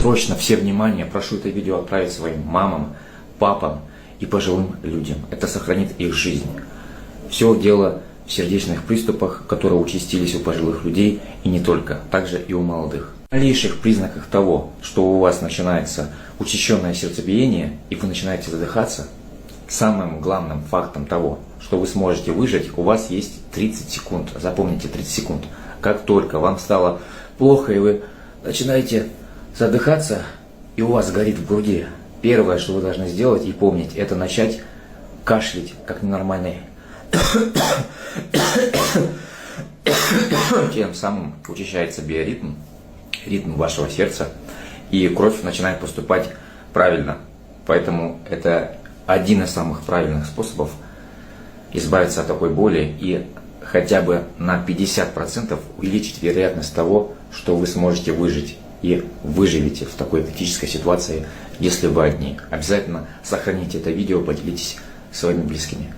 Срочно все внимание, прошу это видео отправить своим мамам, папам и пожилым людям. Это сохранит их жизнь. Все дело в сердечных приступах, которые участились у пожилых людей и не только, также и у молодых. В малейших признаках того, что у вас начинается учащенное сердцебиение и вы начинаете задыхаться, самым главным фактом того, что вы сможете выжить, у вас есть 30 секунд. Запомните, 30 секунд. Как только вам стало плохо и вы начинаете задыхаться, и у вас горит в груди, первое, что вы должны сделать и помнить, это начать кашлять, как ненормальный. Тем самым учащается биоритм, ритм вашего сердца, и кровь начинает поступать правильно. Поэтому это один из самых правильных способов избавиться от такой боли и хотя бы на 50% увеличить вероятность того, что вы сможете выжить и выживете в такой критической ситуации, если вы одни. Обязательно сохраните это видео, поделитесь своими близкими.